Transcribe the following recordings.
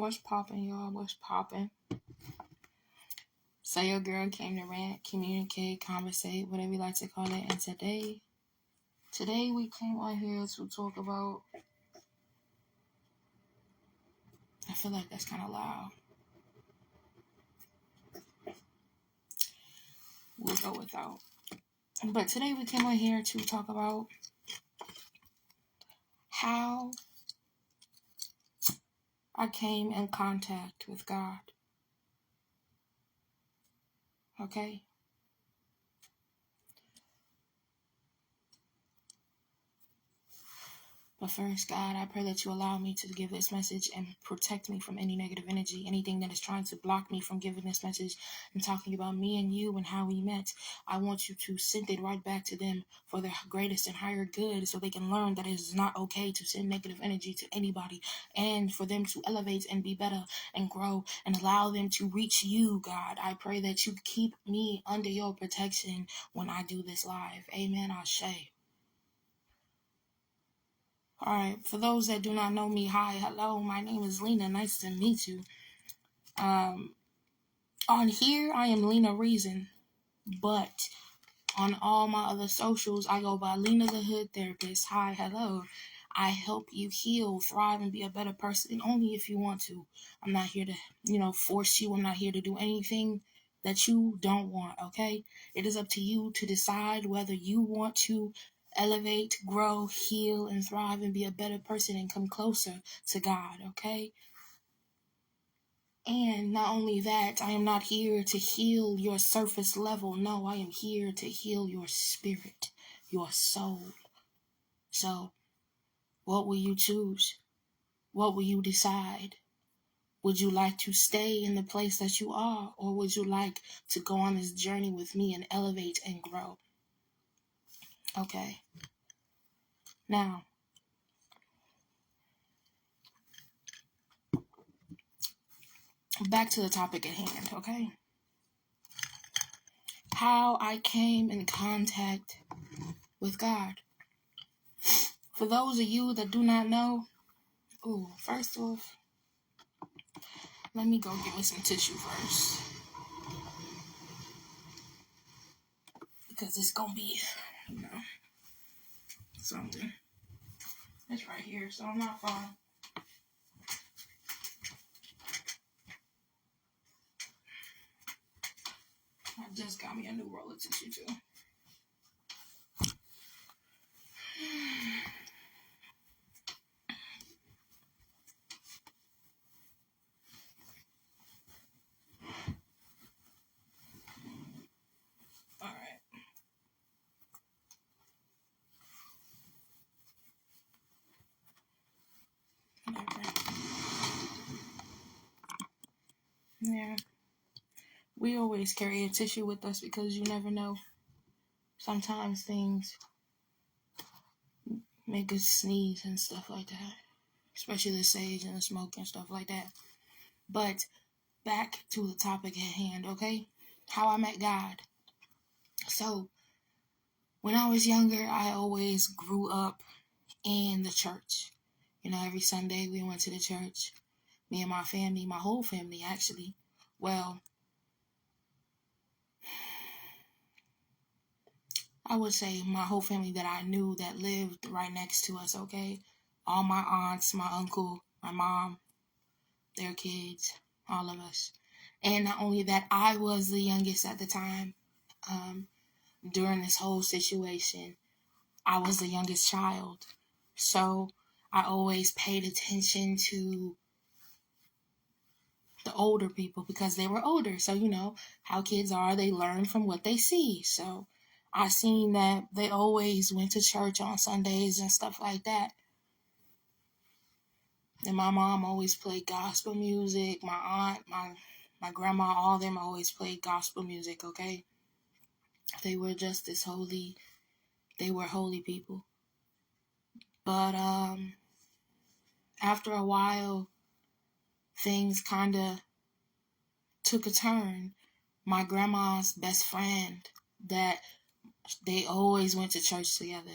What's poppin', y'all? What's poppin'? So your girl came to rant, communicate, conversate, whatever you like to call it. And today we came on here to talk about. I feel like that's kind of loud. We'll go without. But today we came on here to talk about how I came in contact with God. Okay? But first, God, I pray that you allow me to give this message and protect me from any negative energy, anything that is trying to block me from giving this message and talking about me and you and how we met. I want you to send it right back to them for their greatest and higher good so they can learn that it is not okay to send negative energy to anybody and for them to elevate and be better and grow and allow them to reach you, God. I pray that you keep me under your protection when I do this live. Amen. Ashe. All right, for those that do not know me, hi, hello, my name is Lina. Nice to meet you. On here, I am Lina Reason, but on all my other socials, I go by Lina the Hood Therapist. Hi, hello. I help you heal, thrive, and be a better person only if you want to. I'm not here to, force you. I'm not here to do anything that you don't want, okay? It is up to you to decide whether you want to elevate, grow, heal, and thrive and be a better person and come closer to God, okay? And not only that, I am not here to heal your surface level. No, I am here to heal your spirit, your soul. So, what will you choose? What will you decide? Would you like to stay in the place that you are, or would you like to go on this journey with me and elevate and grow? Okay. Now, back to the topic at hand, okay? How I came in contact with God. For those of you that do not know, first off, let me go get me some tissue first. Because it's going to be, something. It's right here, so I'm not far. I just got me a new roll of tissue, too. All right. Okay. Yeah. We always carry a tissue with us because you never know. Sometimes things make us sneeze and stuff like that. Especially the sage and the smoke and stuff like that. But back to the topic at hand, okay? How I met God. So, when I was younger, I always grew up in the church. Every Sunday we went to the church. Me and my family, my whole family actually. Well, I would say my whole family that I knew that lived right next to us, okay? All my aunts, my uncle, my mom, their kids, all of us. And not only that, I was the youngest at the time. During this whole situation, I was the youngest child. So I always paid attention to the older people because they were older. So, how kids are, they learn from what they see. So I seen that they always went to church on Sundays and stuff like that. And my mom always played gospel music. My aunt, my grandma, all of them always played gospel music, okay? They were just as holy. They were holy people. But after a while, things kind of took a turn. My grandma's best friend that they always went to church together,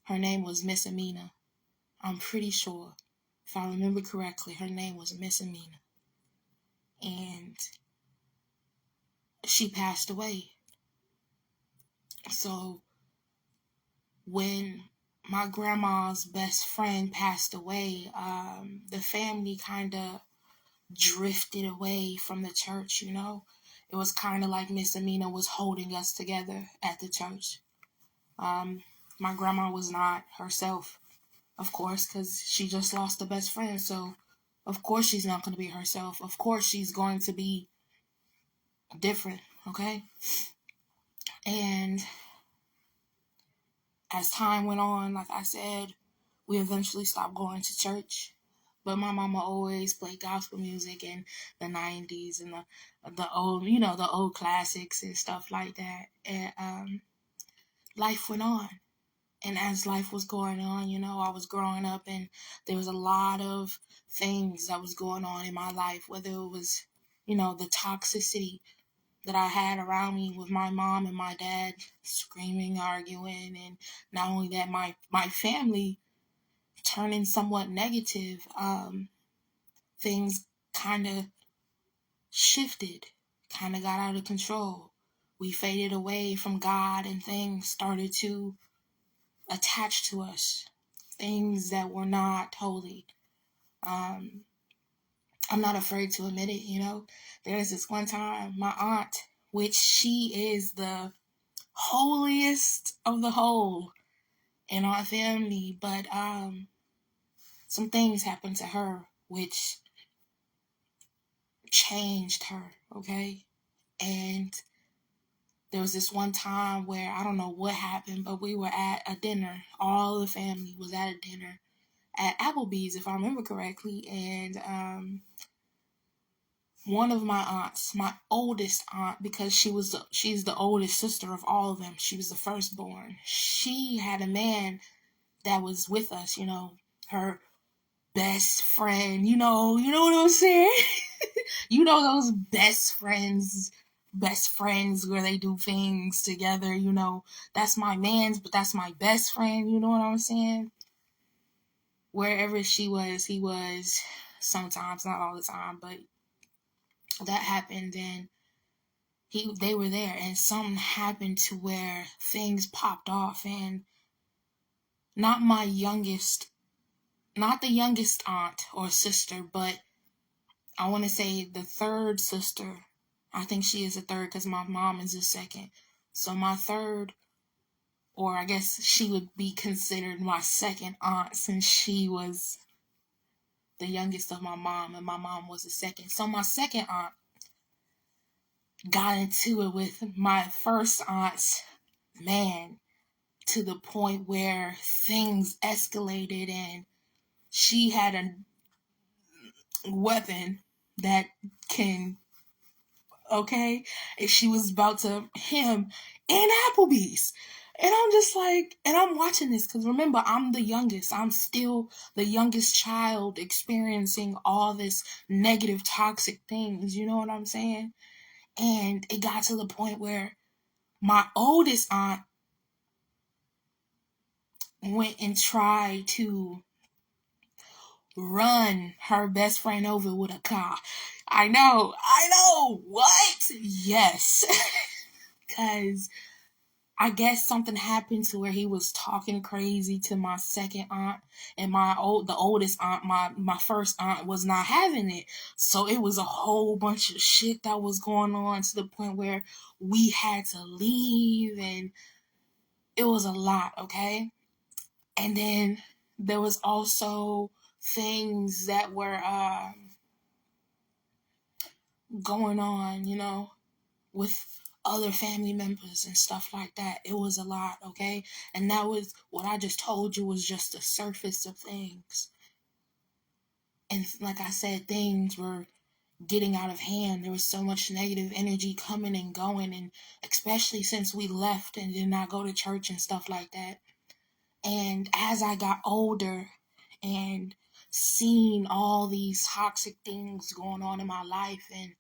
her name was Miss Amina. I'm pretty sure. If I remember correctly, her name was Miss Amina. And she passed away. So when my grandma's best friend passed away, the family kind of drifted away from the church, you know. It was kind of like Miss Amina was holding us together at the church. My grandma was not herself, of course, because she just lost a best friend. So, of course, she's not going to be herself. Of course, she's going to be different, okay? And as time went on, like I said, we eventually stopped going to church. But my mama always played gospel music in the 90s and the old, you know, the old classics and stuff like that. And life went on. And as life was going on, you know, I was growing up and there was a lot of things that was going on in my life, whether it was, you know, the toxicity that I had around me with my mom and my dad screaming, arguing, and not only that, my family turning somewhat negative. Things kind of shifted, kind of got out of control. We faded away from God and things started to attach to us, things that were not holy. I'm not afraid to admit it, you know. There's this one time my aunt, which she is the holiest of the whole in our family, but some things happened to her which changed her, okay? And there was this one time where I don't know what happened, but we were at a dinner. All the family was at a dinner at Applebee's, if I remember correctly. And one of my aunts, my oldest aunt, because she's the oldest sister of all of them. She was the firstborn. She had a man that was with us, you know, her best friend, you know what I'm saying? You know those best friends where they do things together, you know. That's my man's, but that's my best friend, you know what I'm saying? Wherever she was, he was, sometimes, not all the time, but that happened and they were there and something happened to where things popped off and not my youngest, not the youngest aunt or sister, but I want to say the third sister. I think she is a third because my mom is a second. So my third, or I guess she would be considered my second aunt since she was the youngest of my mom and my mom was the second. So my second aunt got into it with my first aunt's man to the point where things escalated and she had a weapon that can, okay? And she was about to him in Applebee's. And I'm just like, and I'm watching this because remember, I'm the youngest. I'm still the youngest child experiencing all this negative, toxic things. You know what I'm saying? And it got to the point where my oldest aunt went and tried to run her best friend over with a car. I know. What? Yes. Because I guess something happened to where he was talking crazy to my second aunt and the oldest aunt, my first aunt was not having it. So it was a whole bunch of shit that was going on to the point where we had to leave and it was a lot, okay? And then there was also things that were going on, you know, with other family members and stuff like that. It was a lot, okay? And that was what I just told you was just the surface of things. And like I said, things were getting out of hand. There was so much negative energy coming and going, and especially since we left and did not go to church and stuff like that. And as I got older and seen all these toxic things going on in my life and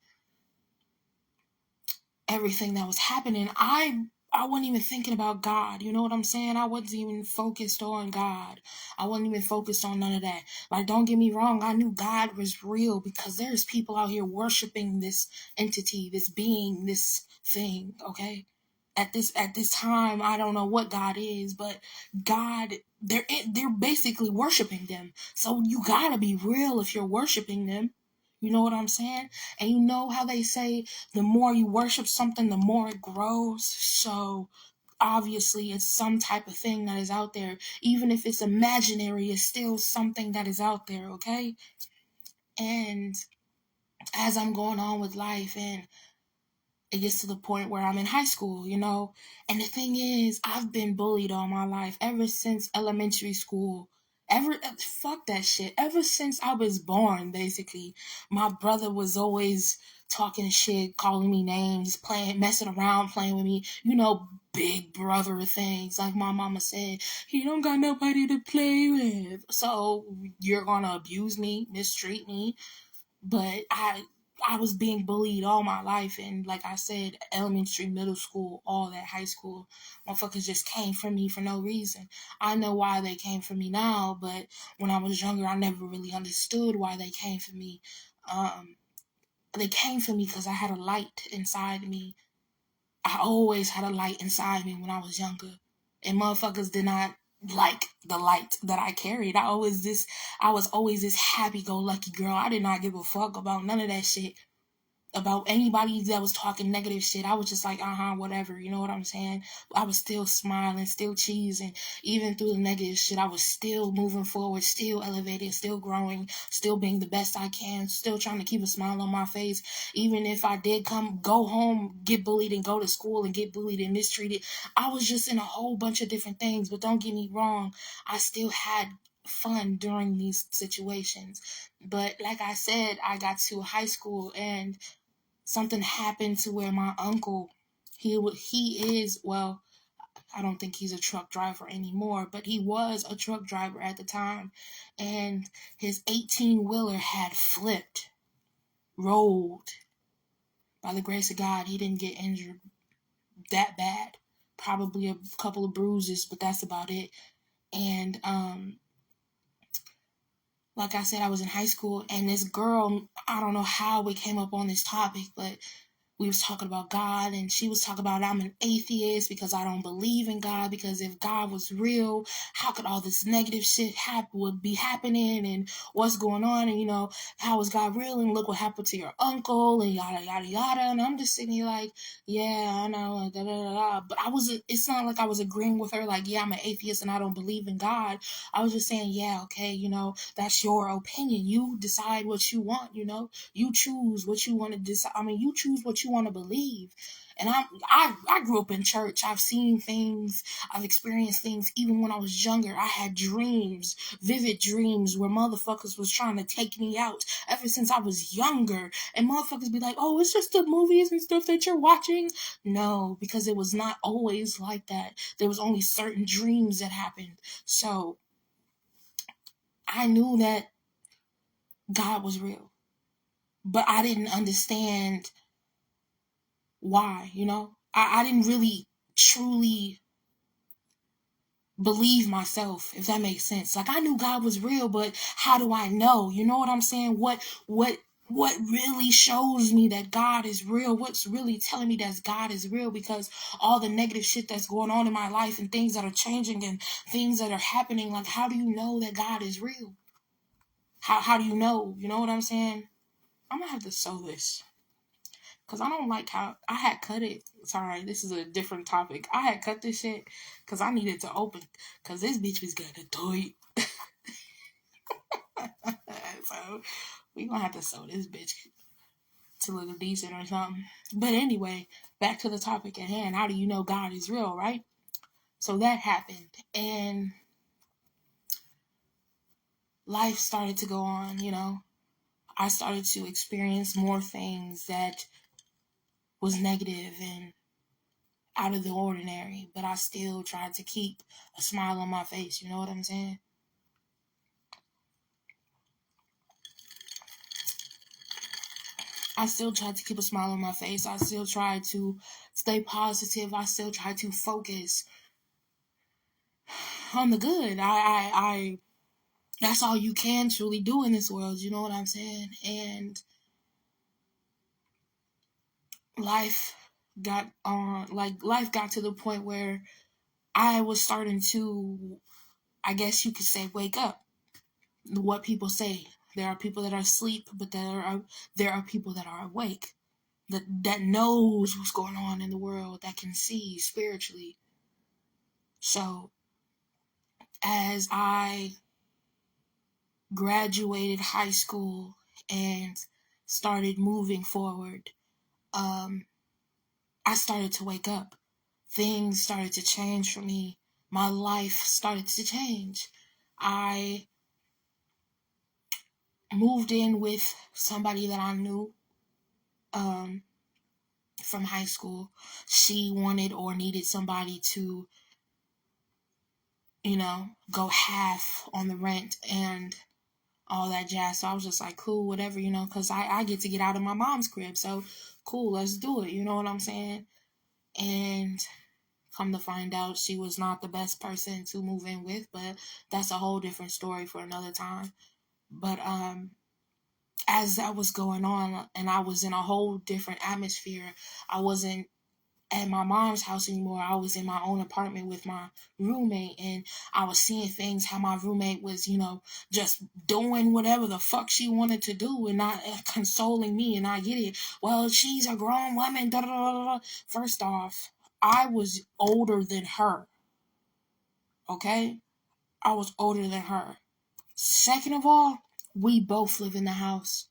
everything that was happening, I I wasn't even thinking about God. You know what I'm saying? I wasn't even focused on God. I wasn't even focused on none of that. Like, don't get me wrong. I knew God was real because there's people out here worshiping this entity, this being, this thing. Okay. At this time, I don't know what God is, but God, they're basically worshiping them. So you gotta be real if you're worshiping them. You know what I'm saying? And you know how they say the more you worship something, the more it grows. So obviously it's some type of thing that is out there. Even if it's imaginary, it's still something that is out there, okay? And as I'm going on with life and it gets to the point where I'm in high school, you know? And the thing is, I've been bullied all my life ever since elementary school. Fuck that shit. Ever since I was born, basically, my brother was always talking shit, calling me names, messing around, playing with me, you know, big brother things. Like my mama said, he don't got nobody to play with. So you're gonna abuse me, mistreat me, but I was being bullied all my life, and like I said, elementary, middle school, all that, high school, motherfuckers just came for me for no reason. I know why they came for me now, but when I was younger, I never really understood why they came for me. They came for me because I had a light inside me. I always had a light inside me when I was younger, and motherfuckers did not like the light that I carried. I was always this happy-go-lucky girl. I did not give a fuck about none of that shit, about anybody that was talking negative shit. I was just like, whatever, you know what I'm saying? I was still smiling, still cheesing. Even through the negative shit, I was still moving forward, still elevated, still growing, still being the best I can, still trying to keep a smile on my face. Even if I did go home, get bullied, and go to school and get bullied and mistreated, I was just in a whole bunch of different things. But don't get me wrong, I still had fun during these situations. But like I said, I got to high school and something happened to where my uncle, he is, well, I don't think he's a truck driver anymore, but he was a truck driver at the time, and his 18-wheeler had flipped, rolled. By the grace of God, he didn't get injured that bad. Probably a couple of bruises, but that's about it. And like I said, I was in high school, and this girl, I don't know how we came up on this topic, but we was talking about God, and she was talking about I'm an atheist because I don't believe in God, because if God was real, how could all this negative shit would be happening, and what's going on, and you know, how is God real, and look what happened to your uncle, and yada yada yada. And I'm just sitting here like, yeah, I know, da, da, da, da. But it's not like I was agreeing with her like, yeah, I'm an atheist and I don't believe in God. I was just saying, yeah, okay, you know, that's your opinion, you decide what you want, you know, you choose what you want to decide. I mean, you choose what you want to believe. And I grew up in church. I've seen things. I've experienced things. Even when I was younger, I had dreams, vivid dreams, where motherfuckers was trying to take me out ever since I was younger. And motherfuckers be like, oh, it's just the movies and stuff that you're watching. No, because it was not always like that. There was only certain dreams that happened. So I knew that God was real, but I didn't understand why, you know? I didn't really truly believe myself, if that makes sense. Like, I knew God was real, but how do I know? You know what I'm saying? What really shows me that God is real? What's really telling me that God is real? Because all the negative shit that's going on in my life and things that are changing and things that are happening, like, how do you know that God is real? How do you know? You know what I'm saying? I'm gonna have to sew this. Because I don't like how I had cut it. Sorry, this is a different topic. I had cut this shit because I needed to open. Because this bitch was gonna do it. So we gonna have to sew this bitch to look decent or something. But anyway, back to the topic at hand. How do you know God is real, right? So that happened. And life started to go on, you know. I started to experience more things that was negative and out of the ordinary, but I still tried to keep a smile on my face. You know what I'm saying? I still tried to keep a smile on my face. I still tried to stay positive. I still tried to focus on the good. I that's all you can truly do in this world. You know what I'm saying? And life life got to the point where I was starting to, I guess you could say, wake up. What people say, there are people that are asleep, but there are people that are awake, that knows what's going on in the world, that can see spiritually. So as I graduated high school and started moving forward, I started to wake up. Things started to change for me. My life started to change. I moved in with somebody that I knew from high school. She wanted or needed somebody to, go half on the rent and all that jazz. So I was just like, cool, whatever, because I get to get out of my mom's crib. So cool, let's do it. You know what I'm saying? And come to find out, she was not the best person to move in with, but that's a whole different story for another time. But as that was going on and I was in a whole different atmosphere, I wasn't at my mom's house anymore. I was in my own apartment with my roommate, and I was seeing things how my roommate was, just doing whatever the fuck she wanted to do and not consoling me. And I get it. Well, she's a grown woman. Da, da, da, da. First off, I was older than her. Okay? I was older than her. Second of all, we both live in the house.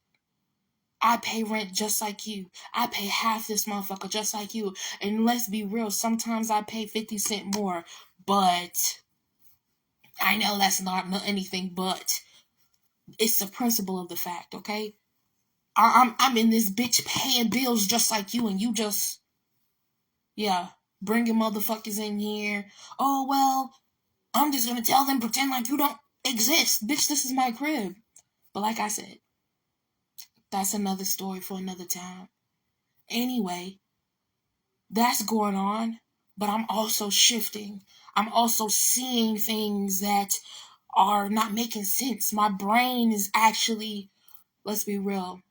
I pay rent just like you. I pay half this motherfucker just like you. And let's be real, sometimes I pay 50 cents more. But I know that's not anything but. It's the principle of the fact, okay? I'm in this bitch paying bills just like you, and you just, yeah, bringing motherfuckers in here. Oh, well, I'm just gonna tell them, pretend like you don't exist. Bitch, this is my crib. But like I said, that's another story for another time. Anyway, that's going on, but I'm also shifting. I'm also seeing things that are not making sense. My brain is actually, let's be real,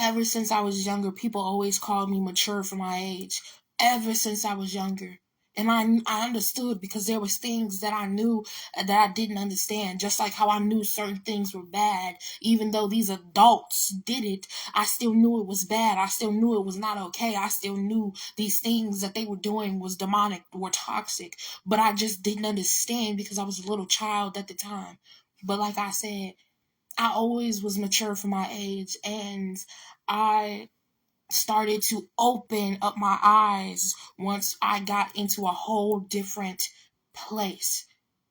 ever since I was younger, people always called me mature for my age. Ever since I was younger. And I understood because there was things that I knew that I didn't understand. Just like how I knew certain things were bad. Even though these adults did it, I still knew it was bad. I still knew it was not okay. I still knew these things that they were doing was demonic, were toxic. But I just didn't understand because I was a little child at the time. But like I said, I always was mature for my age, and I started to open up my eyes once I got into a whole different place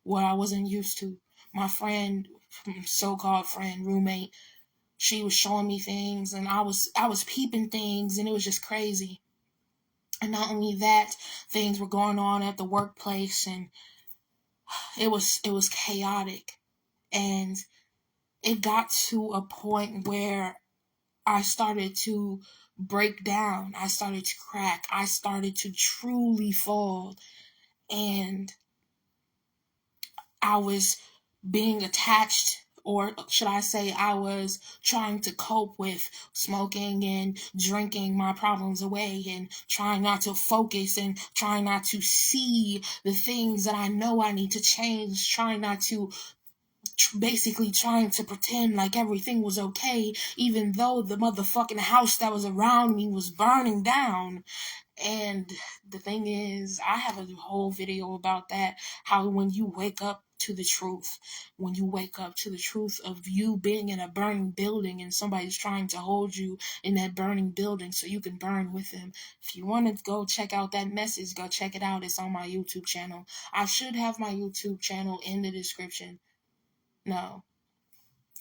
where I wasn't used to. My friend, so-called friend, roommate, she was showing me things, and I was peeping things, and it was just crazy. And not only that, things were going on at the workplace, and it was chaotic. And it got to a point where I started to break down. I started to crack. I started to truly fall. And I was being attached, or should I say, I was trying to cope with smoking and drinking my problems away and trying not to focus and trying not to see the things that I know I need to change, trying not to basically trying to pretend like everything was okay, even though the motherfucking house that was around me was burning down. And the thing is, I have a whole video about that. How when you wake up to the truth, when you wake up to the truth of you being in a burning building and somebody's trying to hold you in that burning building so you can burn with them. If you want to go check out that message, go check it out. It's on my YouTube channel. I should have my YouTube channel in the description. No,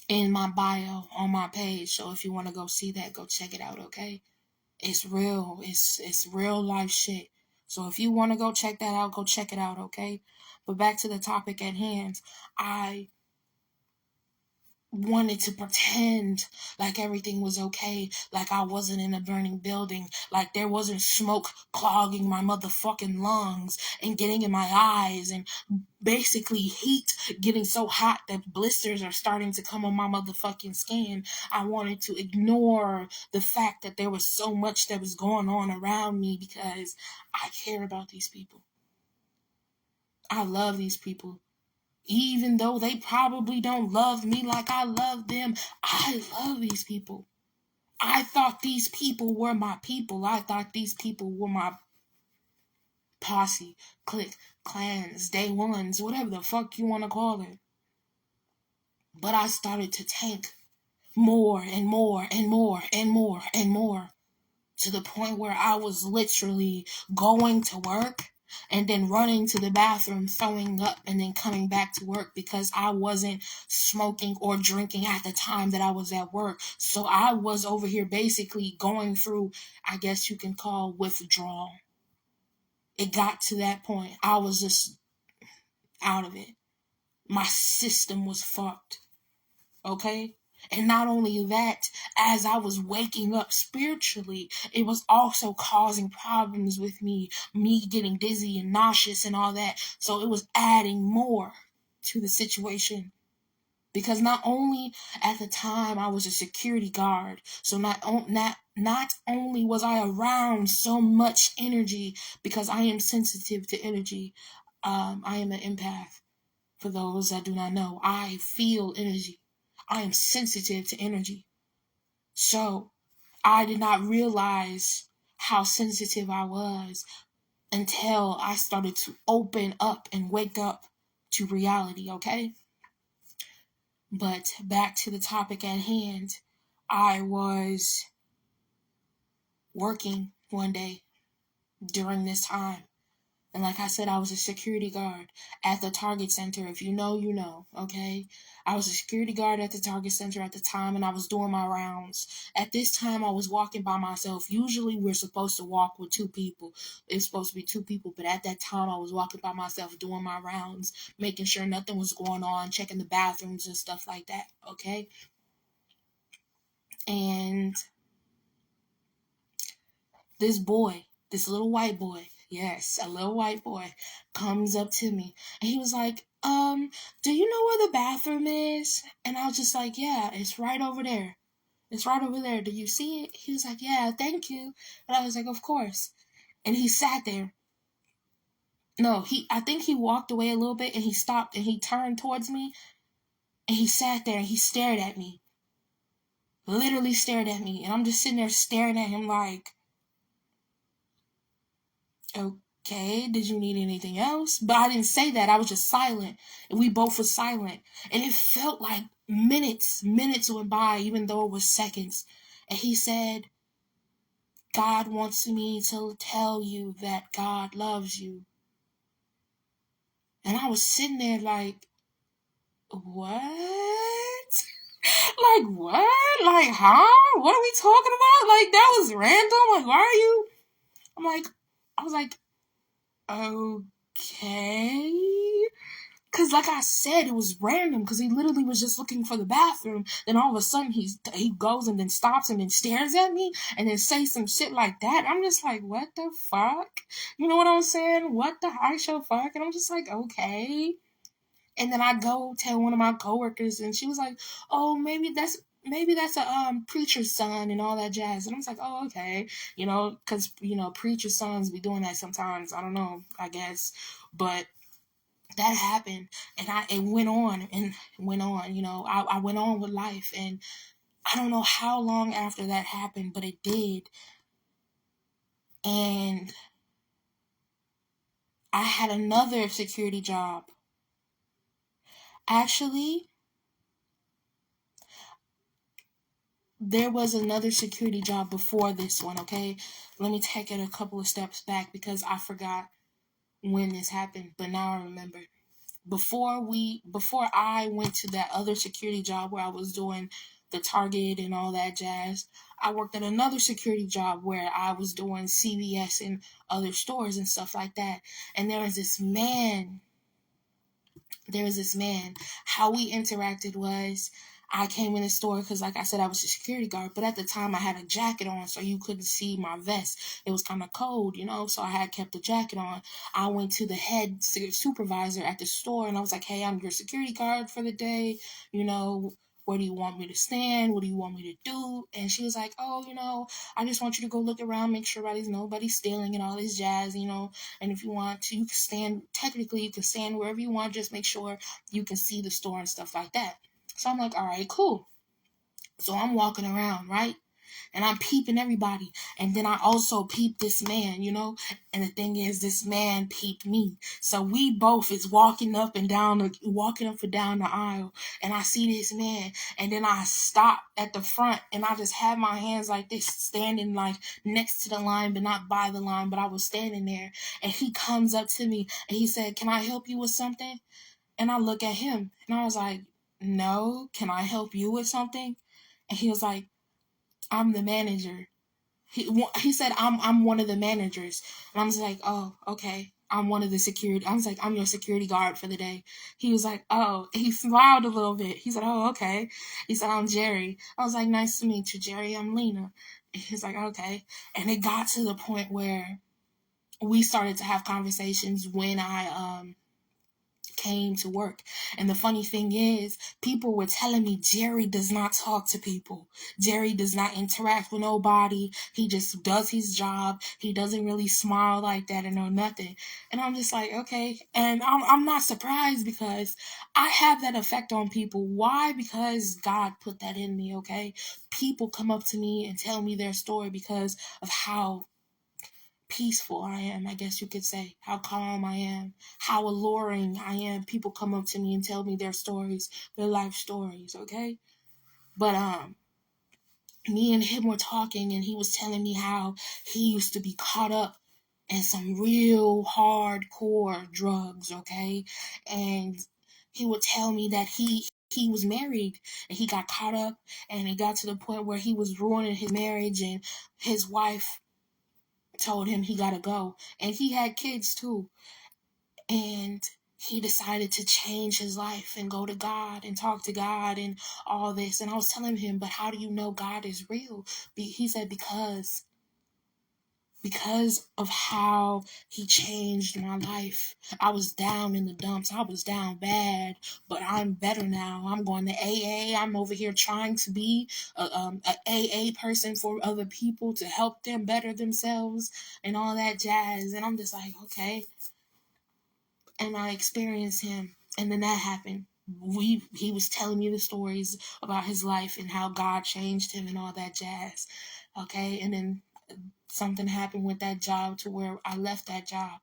in my bio on my page. So if you want to go see that, go check it out, okay? It's real. It's real life shit. So if you want to go check that out, go check it out, okay? But back to the topic at hand. I wanted to pretend like everything was okay, like I wasn't in a burning building, like there wasn't smoke clogging my motherfucking lungs and getting in my eyes, and basically heat getting so hot that blisters are starting to come on my motherfucking skin. I wanted to ignore the fact that there was so much that was going on around me because I care about these people. I love these people. Even though they probably don't love me like I love them, I love these people. I thought these people were my people. I thought these people were my posse, clique, clans, day ones, whatever the fuck you want to call it. But I started to tank more and more and more and more and more, to the point where I was literally going to work and then running to the bathroom, throwing up, and then coming back to work because I wasn't smoking or drinking at the time that I was at work. So I was over here basically going through, I guess you can call, withdrawal. It got to that point. I was just out of it. My system was fucked. Okay? And not only that, as I was waking up spiritually, it was also causing problems with me getting dizzy and nauseous and all that. So it was adding more to the situation. Because not only at the time I was a security guard, so not only was I around so much energy, because I am sensitive to energy. I am an empath. For those that do not know, I feel energy. I am sensitive to energy. So I did not realize how sensitive I was until I started to open up and wake up to reality, okay? But back to the topic at hand. I was working one day during this time. And like I said, I was a security guard at the Target Center. If you know, you know, okay? I was a security guard at the Target Center at the time, and I was doing my rounds. At this time, I was walking by myself. Usually, we're supposed to walk with two people. It's supposed to be two people, but at that time, I was walking by myself, doing my rounds, making sure nothing was going on, checking the bathrooms and stuff like that, okay? And this boy, this little white boy, yes, a little white boy, comes up to me and he was like, do you know where the bathroom is? And I was just like, yeah, it's right over there. It's right over there. Do you see it? He was like, yeah, thank you. And I was like, of course. And he sat there. No, I think he walked away a little bit and he stopped and he turned towards me and he sat there and he stared at me. Literally stared at me. And I'm just sitting there staring at him like, okay, did you need anything else? But I didn't say that. I was just silent. And we both were silent. And it felt like minutes went by, even though it was seconds. And he said, God wants me to tell you that God loves you. And I was sitting there like, what? Like, what? Like, huh? What are we talking about? Like, that was random. Like, why are you? I was like, okay. Because like I said, it was random because he literally was just looking for the bathroom. Then all of a sudden he goes and then stops and then stares at me and then says some shit like that. I'm just like, what the fuck? You know what I'm saying? What the actual fuck? And I'm just like, okay. And then I go tell one of my coworkers and she was like, oh, maybe that's a preacher's son and all that jazz. And I was like, oh, okay. You know, because, you know, preacher's sons be doing that sometimes. I don't know, I guess. But that happened and it went on and went on. You know, I went on with life, and I don't know how long after that happened, but it did. And I had another security job. Actually, there was another security job before this one, okay? Let me take it a couple of steps back because I forgot when this happened, but now I remember. Before I went to that other security job where I was doing the Target and all that jazz, I worked at another security job where I was doing CVS and other stores and stuff like that. And there was this man. How we interacted was I came in the store because, like I said, I was a security guard, but at the time I had a jacket on, so you couldn't see my vest. It was kind of cold, so I had kept the jacket on. I went to the head supervisor at the store, and I was like, hey, I'm your security guard for the day, where do you want me to stand? What do you want me to do? And she was like, oh, I just want you to go look around, make sure nobody's stealing and all this jazz, and if you want to, you can stand, technically you can stand wherever you want, just make sure you can see the store and stuff like that. So I'm like, all right, cool. So I'm walking around, right? And I'm peeping everybody. And then I also peeped this man, And the thing is, this man peeped me. So we both is walking up and down the aisle. And I see this man. And then I stop at the front. And I just have my hands like this, standing like next to the line, but not by the line. But I was standing there. And he comes up to me. And he said, can I help you with something? And I look at him. And I was like, no, can I help you with something? And he was like, I'm the manager. He said, I'm one of the managers. And I was like, oh, okay. I'm one of the security. I was like, I'm your security guard for the day. He was like, oh, he smiled a little bit. He said, oh, okay. He said, I'm Jerry. I was like, nice to meet you, Jerry. I'm Lina. He's like, okay. And it got to the point where we started to have conversations when I came to work. And the funny thing is, people were telling me Jerry does not talk to people. Jerry does not interact with nobody. He just does his job. He doesn't really smile like that and know nothing. And I'm just like, okay. And I'm not surprised because I have that effect on people. Why? Because God put that in me, okay? People come up to me and tell me their story because of how peaceful I am, I guess you could say, how calm I am, how alluring I am. People come up to me and tell me their stories, their life stories, okay? But me and him were talking, and he was telling me how he used to be caught up in some real hardcore drugs, okay? And he would tell me that he was married and he got caught up, and it got to the point where he was ruining his marriage, and his wife told him he gotta go. And he had kids too. And he decided to change his life and go to God and talk to God and all this. And I was telling him, but how do you know God is real? He said, because of how he changed my life. I was down in the dumps. I was down bad, but I'm better now. I'm going to AA. I'm over here trying to be a AA person for other people to help them better themselves and all that jazz. And I'm just like, okay. And I experienced him. And then that happened. He was telling me the stories about his life and how God changed him and all that jazz. Okay. And then something happened with that job to where I left that job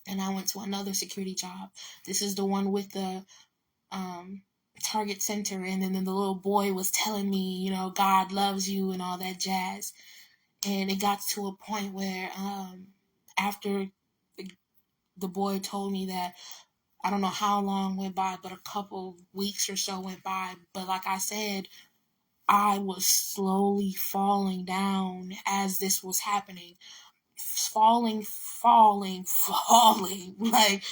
and I went to another security job. This is the one with the Target Center. And then the little boy was telling me, God loves you and all that jazz. And it got to a point where after the boy told me that, I don't know how long went by, but a couple weeks or so went by. But like I said, I was slowly falling down as this was happening. Falling. Like,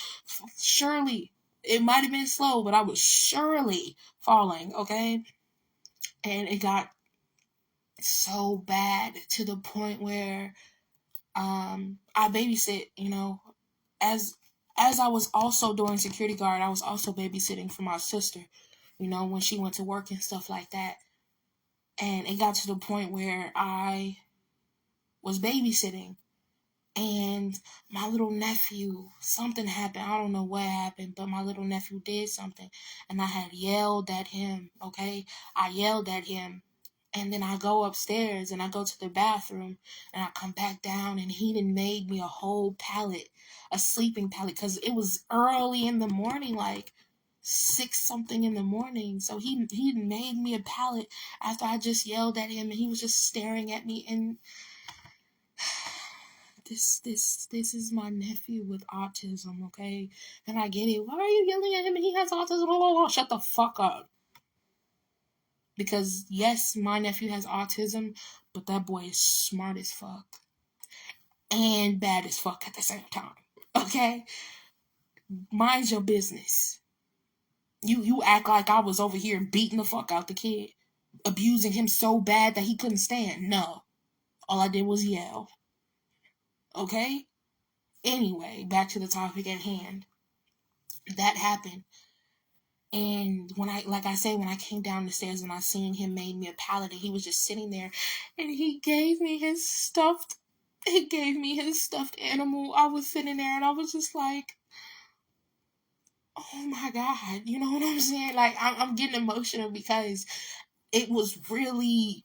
surely. It might have been slow, but I was surely falling, okay? And it got so bad to the point where I babysit, as I was also doing security guard, I was also babysitting for my sister, when she went to work and stuff like that. And it got to the point where I was babysitting and my little nephew, something happened. I don't know what happened, but my little nephew did something and I had yelled at him, okay? I yelled at him. And then I go upstairs and I go to the bathroom and I come back down and he done made me a whole pallet, a sleeping pallet, because it was early in the morning, like 6 something in the morning. So he made me a pallet after I just yelled at him and he was just staring at me. And this is my nephew with autism, okay? And I get it. Why are you yelling at him and he has autism? Shut the fuck up. Because yes, my nephew has autism, but that boy is smart as fuck. And bad as fuck at the same time. Okay? Mind your business. You act like I was over here beating the fuck out the kid, abusing him so bad that he couldn't stand. No. All I did was yell. Okay? Anyway, back to the topic at hand. That happened. And when like I said, when I came down the stairs and I seen him made me a pallet and he was just sitting there and he gave me his stuffed animal. I was sitting there and I was just like, oh my God, you know what I'm saying? Like, I'm getting emotional because it was really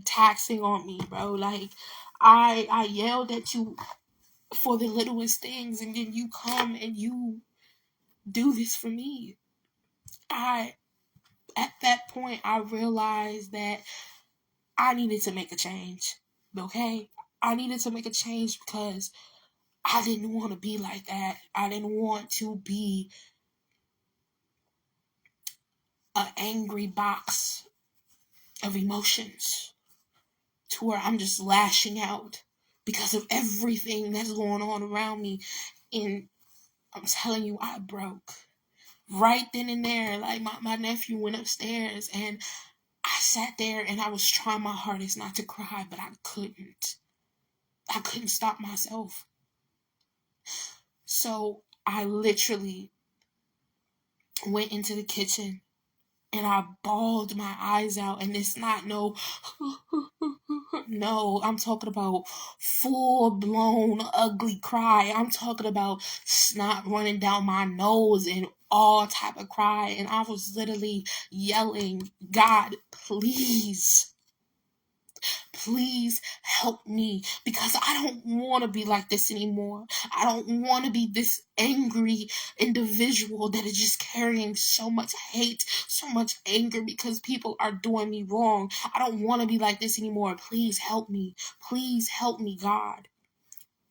taxing on me, bro. Like, I yelled at you for the littlest things, and then you come and you do this for me. At that point, I realized that I needed to make a change. Okay? I needed to make a change because I didn't want to be like that. I didn't want to be an angry box of emotions to where I'm just lashing out because of everything that's going on around me. And I'm telling you, I broke. Right then and there, like my nephew went upstairs and I sat there and I was trying my hardest not to cry, but I couldn't. I couldn't stop myself. So I literally went into the kitchen and I bawled my eyes out. And it's not no, no, I'm talking about full blown ugly cry. I'm talking about snot running down my nose and all type of cry. And I was literally yelling, God, please help me, because I don't want to be like this anymore. I don't want to be this angry individual that is just carrying so much hate, so much anger because people are doing me wrong. I don't want to be like this anymore. Please help me. Please help me, God.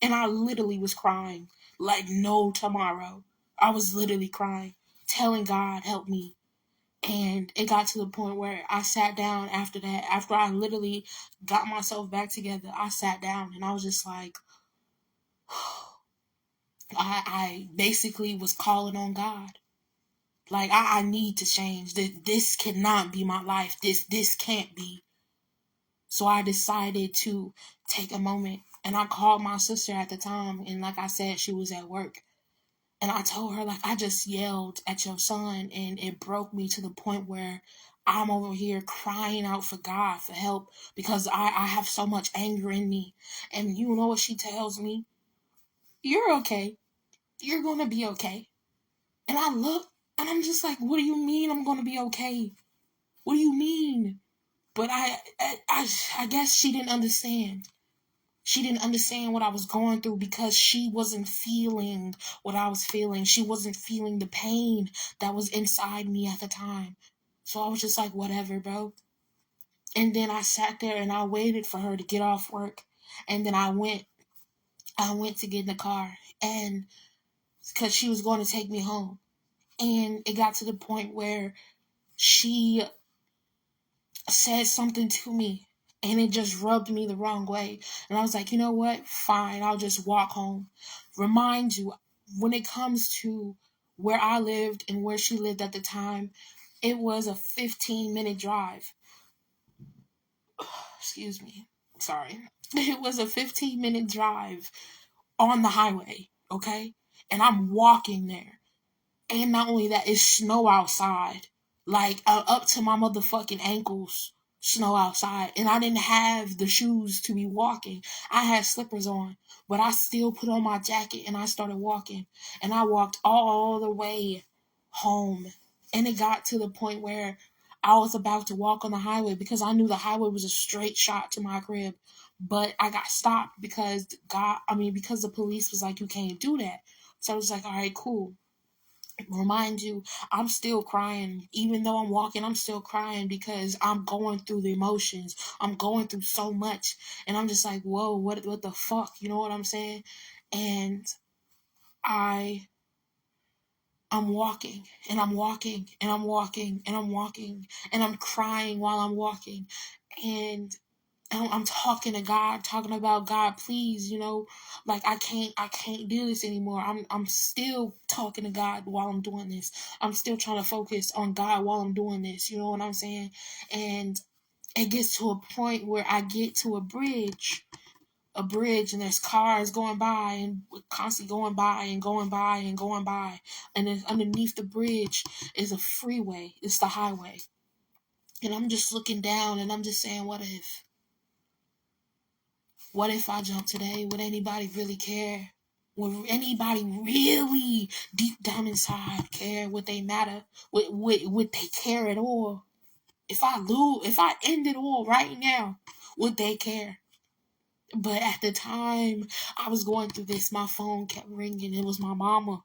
And I literally was crying like no tomorrow. I was literally crying, telling God, help me. And it got to the point where I sat down after that. After I literally got myself back together, I sat down and I was just like, I basically was calling on God. Like, I need to change. This cannot be my life. This can't be. So I decided to take a moment and I called my sister at the time. And like I said, she was at work. And I told her, like, I just yelled at your son and it broke me to the point where I'm over here crying out for God for help because I have so much anger in me. And you know what she tells me? You're okay. You're going to be okay. And I look and I'm just like, what do you mean I'm going to be okay? What do you mean? But I guess she didn't understand. She didn't understand what I was going through because she wasn't feeling what I was feeling. She wasn't feeling the pain that was inside me at the time. So I was just like, whatever, bro. And then I sat there and I waited for her to get off work. And then I went to get in the car, and because she was going to take me home. And it got to the point where she said something to me and it just rubbed me the wrong way. And I was like, you know what? Fine, I'll just walk home. Remind you, when it comes to where I lived and where she lived at the time, it was a 15-minute drive. Excuse me. Sorry. It was a 15-minute drive on the highway, okay? And I'm walking there. And not only that, it's snow outside. Like, up to my motherfucking ankles, snow outside. And I didn't have the shoes to be walking. I had slippers on. But I still put on my jacket and I started walking. And I walked all the way home. And it got to the point where I was about to walk on the highway because I knew the highway was a straight shot to my crib. But I got stopped because because the police was like, you can't do that. So I was like, all right, cool. Remind you, I'm still crying. Even though I'm walking, I'm still crying because I'm going through the emotions. I'm going through so much. And I'm just like, whoa, what the fuck? You know what I'm saying? And I I'm walking and I'm walking and I'm walking and I'm walking and I'm crying while I'm walking. And I'm talking to God, talking about God, please, like I can't do this anymore. I'm still talking to God while I'm doing this. I'm still trying to focus on God while I'm doing this. You know what I'm saying? And it gets to a point where I get to a bridge, and there's cars going by and constantly going by and going by and going by. And then underneath the bridge is a freeway. It's the highway. And I'm just looking down and I'm just saying, what if? What if I jump today? Would anybody really care? Would anybody really deep down inside care? Would they matter? Would they care at all? If I end it all right now, would they care? But at the time I was going through this, my phone kept ringing. It was my mama.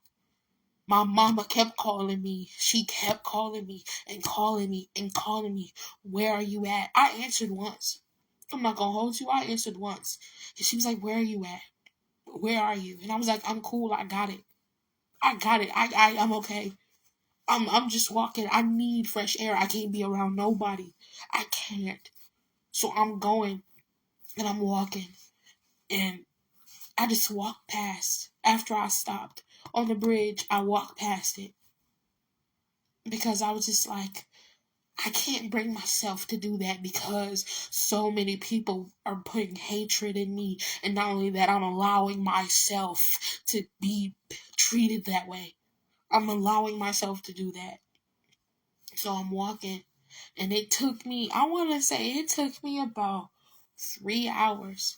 My mama kept calling me. She kept calling me and calling me and calling me. Where are you at? I answered once. I'm not gonna hold you. I answered once. And she was like, where are you at? Where are you? And I was like, I'm cool. I got it. I got it. I'm okay. I'm just walking. I need fresh air. I can't be around nobody. I can't. So I'm going and I'm walking. And I just walked past. After I stopped on the bridge, I walked past it. Because I was just like, I can't bring myself to do that because so many people are putting hatred in me. And not only that, I'm allowing myself to be treated that way. I'm allowing myself to do that. So I'm walking, and it took me, I want to say it took me about 3 hours.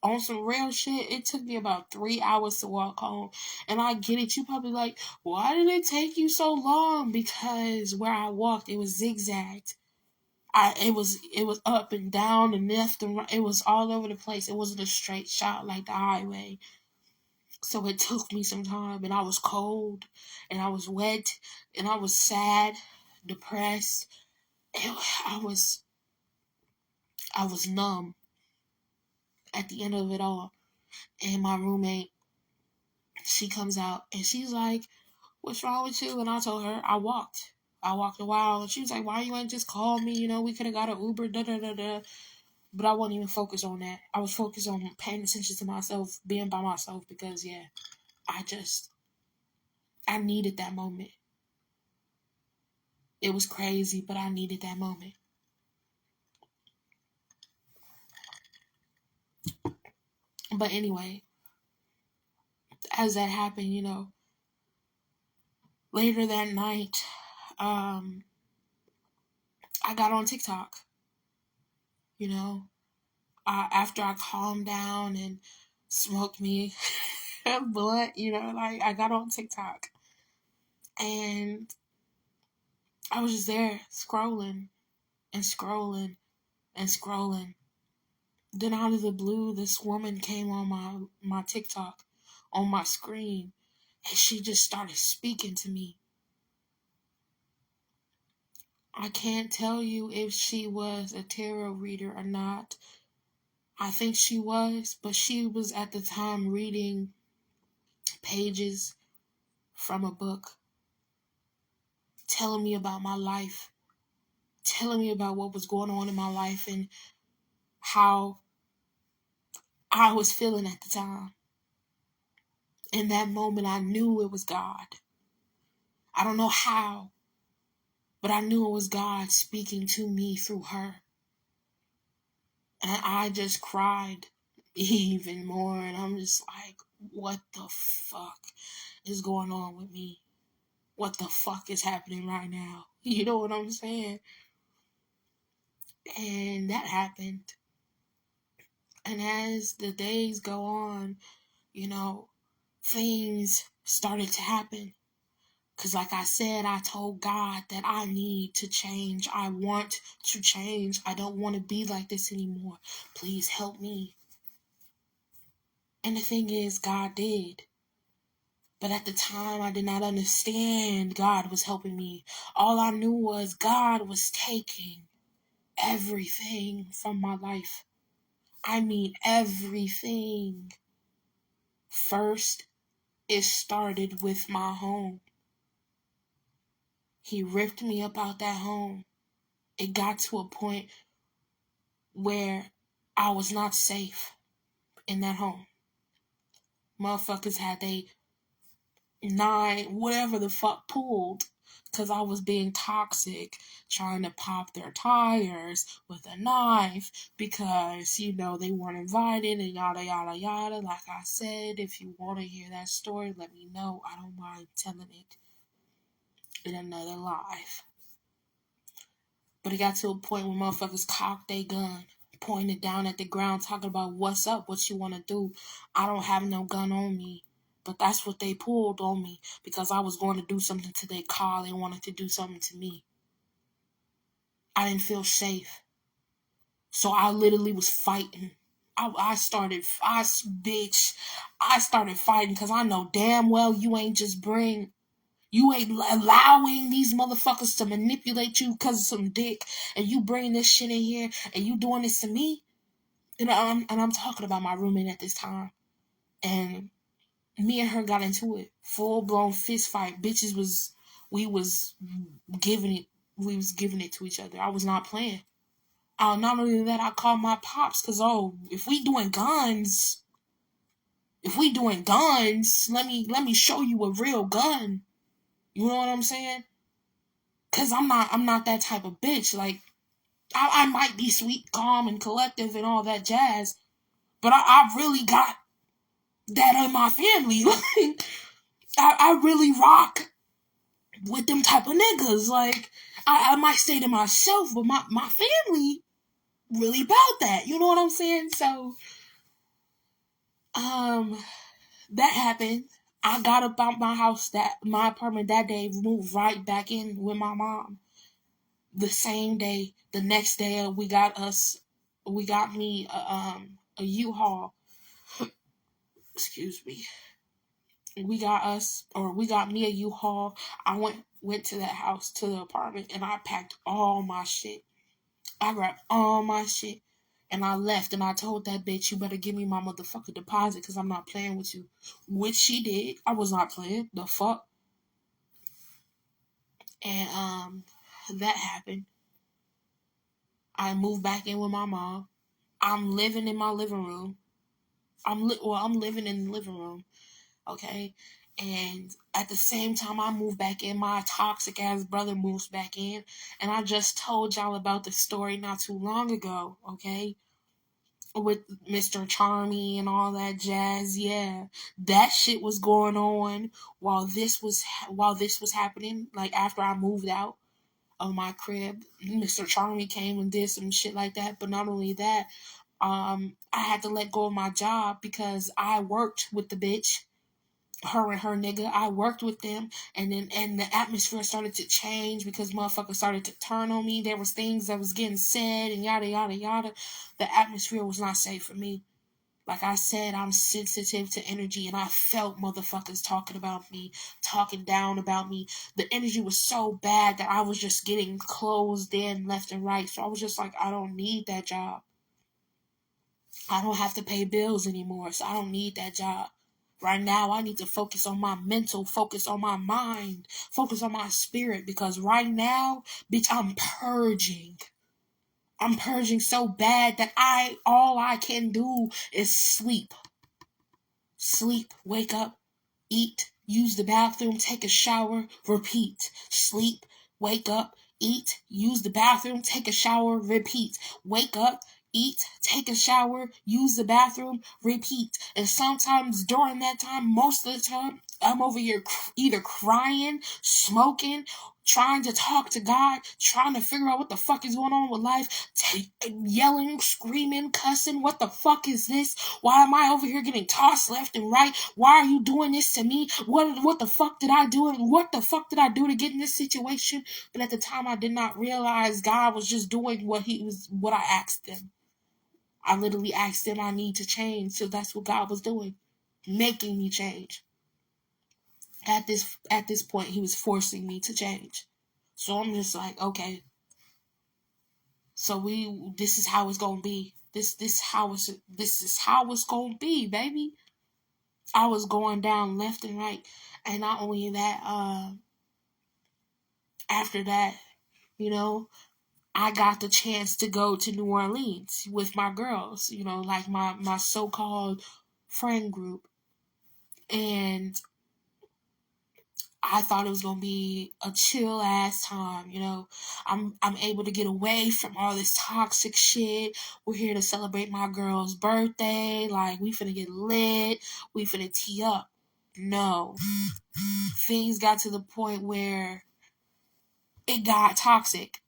On some real shit, it took me about 3 hours to walk home. And I get it. You probably like, why did it take you so long? Because where I walked, it was zigzagged. It was up and down and left and right. It was all over the place. It wasn't a straight shot like the highway. So it took me some time, and I was cold, and I was wet, and I was sad, depressed. I was numb at the end of it all. And my roommate, she comes out and she's like, what's wrong with you? And I told her I walked. I walked a while. And she was like, why you ain't just call me? We could have got an Uber, da da da da. But I wasn't even focused on that. I was focused on paying attention to myself, being by myself, because yeah, I needed that moment. It was crazy, but I needed that moment. But anyway, as that happened, later that night, I got on TikTok. You know, after I calmed down and smoked me a blunt, like I got on TikTok and I was just there scrolling and scrolling and scrolling. Then out of the blue, this woman came on my TikTok on my screen, and she just started speaking to me. I can't tell you if she was a tarot reader or not. I think she was, but she was at the time reading pages from a book, telling me about my life, telling me about what was going on in my life and how I was feeling at the time. In that moment, I knew it was God. I don't know how, but I knew it was God speaking to me through her. And I just cried even more. And I'm just like, what the fuck is going on with me? What the fuck is happening right now? You know what I'm saying? And that happened. And as the days go on, things started to happen. Because like I said, I told God that I need to change. I want to change. I don't want to be like this anymore. Please help me. And the thing is, God did. But at the time, I did not understand God was helping me. All I knew was God was taking everything from my life. I mean, everything. First, it started with my home. He ripped me up out that home. It got to a point where I was not safe in that home. Motherfuckers had they nine, whatever the fuck, pulled because I was being toxic, trying to pop their tires with a knife because, they weren't invited and yada, yada, yada. Like I said, if you want to hear that story, let me know. I don't mind telling it in another live. But it got to a point where motherfuckers cocked their gun, pointed down at the ground, talking about what's up, what you want to do. I don't have no gun on me. But that's what they pulled on me because I was going to do something to their car. They wanted to do something to me. I didn't feel safe. So I literally was fighting. I started fighting because I know damn well you ain't allowing these motherfuckers to manipulate you because of some dick, and you bringing this shit in here and you doing this to me. And I'm talking about my roommate at this time, and me and her got into it, full blown fist fight. We was giving it to each other. I was not playing. Not only that, I called my pops because if we doing guns, let me show you a real gun. You know what I'm saying? Cause I'm not that type of bitch. Like I might be sweet, calm, and collective and all that jazz, but I really got that in my family. Like I really rock with them type of niggas. Like I might say to myself, but my family really about that. You know what I'm saying? So that happened. I got up out my apartment that day, moved right back in with my mom. The same day, the next day, we got me a U-Haul. Excuse me. We got me a U-Haul. I went to that house, to the apartment, and I packed all my shit. I grabbed all my shit and I left, and I told that bitch, you better give me my motherfucking deposit because I'm not playing with you. Which she did. I was not playing. The fuck? And that happened. I moved back in with my mom. I'm living in my living room. I'm living in the living room. Okay? And at the same time I move back in, my toxic ass brother moves back in. And I just told y'all about the story not too long ago, okay? With Mr. Charmy and all that jazz. Yeah. That shit was going on while this was happening, like after I moved out of my crib. Mr. Charmy came and did some shit like that. But not only that, I had to let go of my job because I worked with the bitch, her and her nigga. I worked with them, and the atmosphere started to change because motherfuckers started to turn on me. There was things that was getting said and yada yada yada. The atmosphere was not safe for me. Like I said, I'm sensitive to energy, and I felt motherfuckers talking about me, talking down about me. The energy was so bad that I was just getting closed in left and right. So I was just like, I don't need that job. I don't have to pay bills anymore, so I don't need that job. Right now, I need to focus on my mental, focus on my mind, focus on my spirit, because right now, bitch, I'm purging. I'm purging so bad that all I can do is sleep. Sleep, wake up, eat, use the bathroom, take a shower, repeat. Sleep, wake up, eat, use the bathroom, take a shower, repeat. Wake up, eat, take a shower, use the bathroom, repeat. And sometimes during that time, most of the time, I'm over here either crying, smoking, trying to talk to God, trying to figure out what the fuck is going on with life, yelling, screaming, cussing. What the fuck is this? Why am I over here getting tossed left and right? Why are you doing this to me? What the fuck did I do? And what the fuck did I do to get in this situation? But at the time, I did not realize God was just doing what I asked him. I literally asked him I need to change. So that's what God was doing, making me change. At this point, he was forcing me to change. So I'm just like, okay. So this is how it's gonna be. This is how it's gonna be, baby. I was going down left and right, and not only that, after that, you know, I got the chance to go to New Orleans with my girls, like my so-called friend group. And I thought it was gonna be a chill ass time. I'm able to get away from all this toxic shit. We're here to celebrate my girl's birthday. Like, we finna get lit. We finna tee up. No. Things got to the point where it got toxic.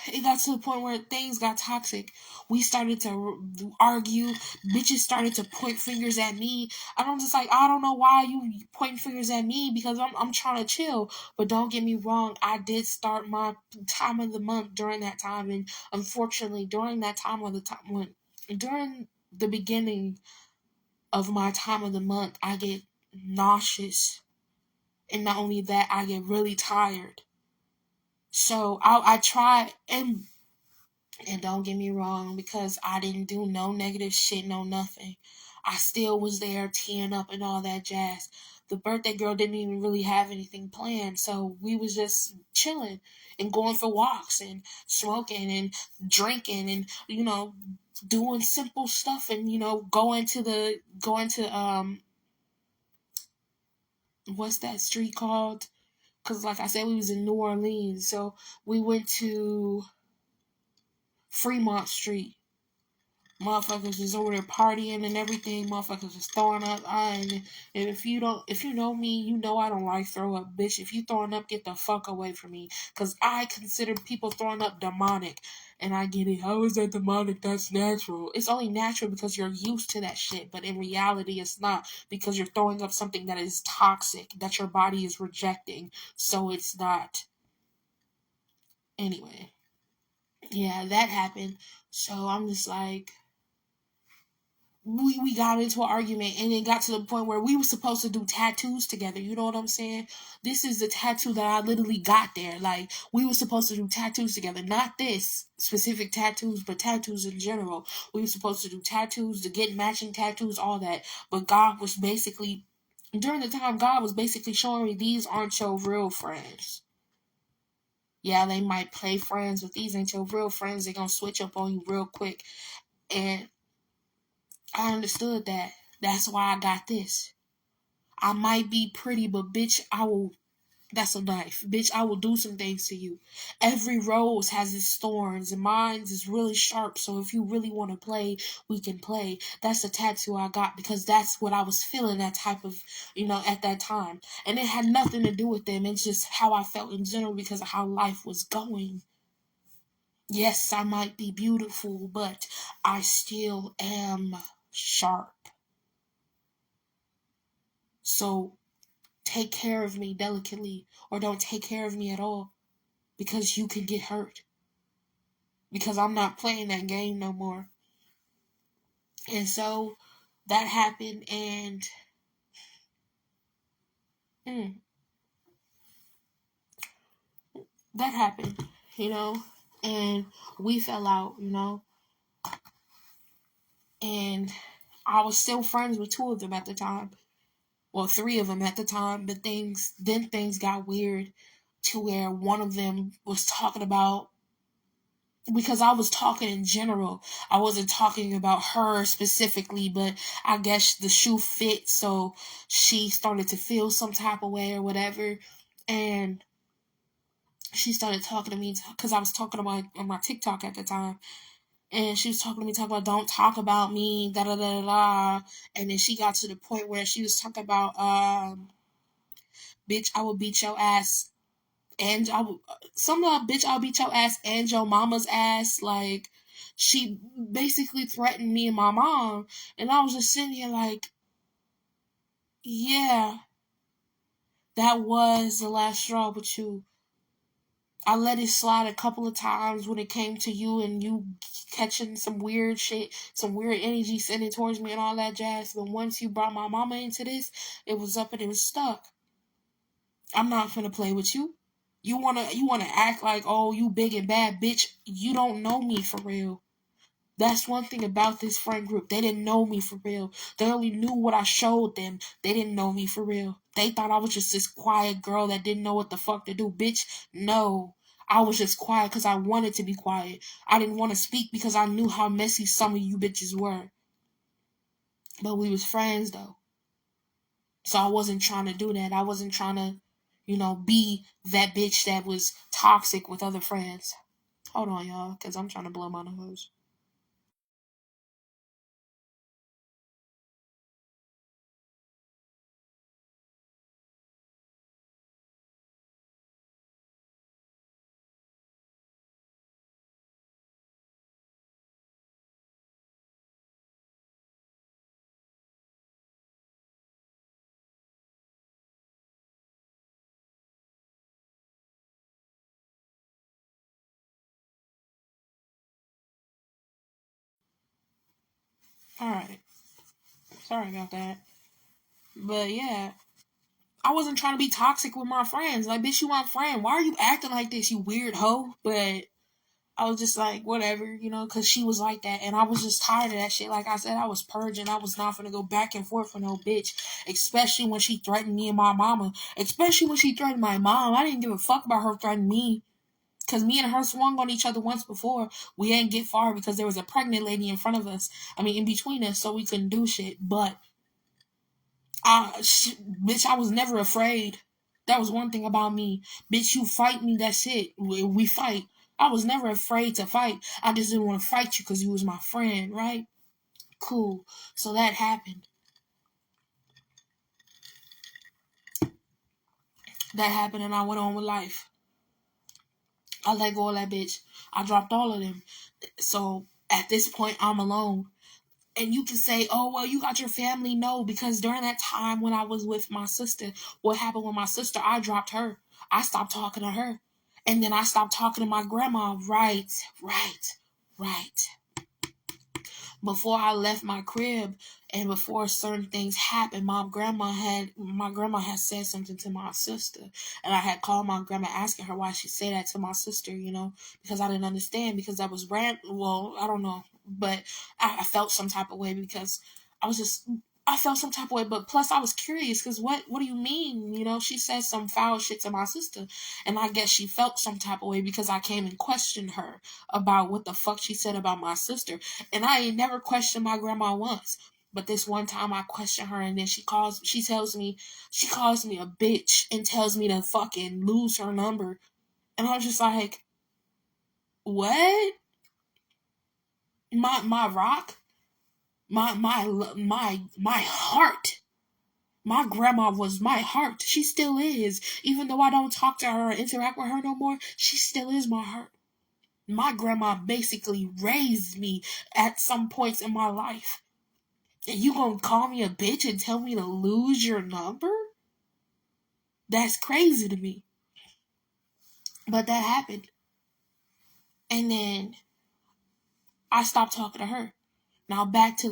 It got to the point where things got toxic. We started to argue. Bitches started to point fingers at me. And I'm just like, I don't know why you pointing fingers at me, because I'm trying to chill. But don't get me wrong, I did start my time of the month during that time, and unfortunately, during that time of the time during the beginning of my time of the month, I get nauseous, and not only that, I get really tired. So I try, and don't get me wrong, because I didn't do no negative shit, no nothing. I still was there teeing up and all that jazz. The birthday girl didn't even really have anything planned, so we was just chilling and going for walks and smoking and drinking and doing simple stuff, and going to what's that street called? Because like I said, we was in New Orleans, so we went to Fremont Street. Motherfuckers was over there partying and everything. Motherfuckers was throwing up. And if you know me, you know I don't like throw up, bitch. If you throwing up, get the fuck away from me. Cause I consider people throwing up demonic. And I get it. How is that demonic? That's natural. It's only natural because you're used to that shit. But in reality, it's not, because you're throwing up something that is toxic, that your body is rejecting. So it's not. Anyway. Yeah, that happened. So I'm just like, we got into an argument, and it got to the point where we were supposed to do tattoos together. You know what I'm saying? This is the tattoo that I literally got there. Like, we were supposed to do tattoos together. Not this specific tattoos, but tattoos in general. We were supposed to do tattoos, to get matching tattoos, all that. But God was basically, during the time, God was basically showing me, these aren't your real friends. Yeah, they might play friends, but these ain't your real friends. They're gonna switch up on you real quick. And I understood that. That's why I got this. I might be pretty, but bitch, that's a knife. Bitch, I will do some things to you. Every rose has its thorns, and mine is really sharp, so if you really want to play, we can play. That's the tattoo I got, because that's what I was feeling, that type of, at that time. And it had nothing to do with them. It's just how I felt in general, because of how life was going. Yes, I might be beautiful, but I still am sharp. So take care of me delicately, or don't take care of me at all, because you could get hurt. Because I'm not playing that game no more. And so that happened, and mm, that happened, and we fell out, and I was still friends with two of them at the time. Well, three of them at the time, but things got weird, to where one of them was talking about, because I was talking in general. I wasn't talking about her specifically, but I guess the shoe fit, so she started to feel some type of way or whatever. And she started talking to me, because I was talking about on my TikTok at the time. And she was talking to me, talking about, don't talk about me, da da da da. And then she got to the point where she was talking about, bitch, I will beat your ass, and bitch, I'll beat your ass and your mama's ass. Like, she basically threatened me and my mom, and I was just sitting here like, yeah, that was the last straw with you. I let it slide a couple of times when it came to you, and you catching some weird shit, some weird energy sending towards me and all that jazz. But once you brought my mama into this, it was up and it was stuck. I'm not finna play with you. You wanna act like, oh, you big and bad, bitch. You don't know me for real. That's one thing about this friend group. They didn't know me for real. They only knew what I showed them. They didn't know me for real. They thought I was just this quiet girl that didn't know what the fuck to do. Bitch, no. I was just quiet because I wanted to be quiet. I didn't want to speak because I knew how messy some of you bitches were. But we was friends though. So I wasn't trying to do that. I wasn't trying to, be that bitch that was toxic with other friends. Hold on, y'all, because I'm trying to blow my nose. Alright. Sorry about that. But yeah. I wasn't trying to be toxic with my friends. Like, bitch, you my friend. Why are you acting like this, you weird hoe? But I was just like, whatever, because she was like that. And I was just tired of that shit. Like I said, I was purging. I was not going to go back and forth with no bitch. Especially when she threatened me and my mama. Especially when she threatened my mom. I didn't give a fuck about her threatening me. Because me and her swung on each other once before. We didn't get far because there was a pregnant lady in front of us. In between us, so we couldn't do shit. But bitch, I was never afraid. That was one thing about me. Bitch, you fight me, that's it. We fight. I was never afraid to fight. I just didn't want to fight you because you was my friend, right? Cool. So that happened. That happened and I went on with life. I let go of that bitch. I dropped all of them. So at this point, I'm alone. And you can say, oh, well, you got your family. No, because during that time when I was with my sister, what happened with my sister, I dropped her. I stopped talking to her. And then I stopped talking to my grandma. Right. Before I left my crib and before certain things happened, my grandma had said something to my sister, and I had called my grandma asking her why she said that to my sister, because I didn't understand, because that was well, I don't know, but I felt some type of way because I felt some type of way, but plus I was curious because what do you mean? She said some foul shit to my sister, and I guess she felt some type of way because I came and questioned her about what the fuck she said about my sister. And I ain't never questioned my grandma once. But this one time I questioned her, and then she calls me a bitch and tells me to fucking lose her number. And I was just like, what? My rock? My heart. My grandma was my heart. She still is. Even though I don't talk to her or interact with her no more, she still is my heart. My grandma basically raised me at some points in my life. And you gonna call me a bitch and tell me to lose your number? That's crazy to me. But that happened. And then I stopped talking to her. Now back to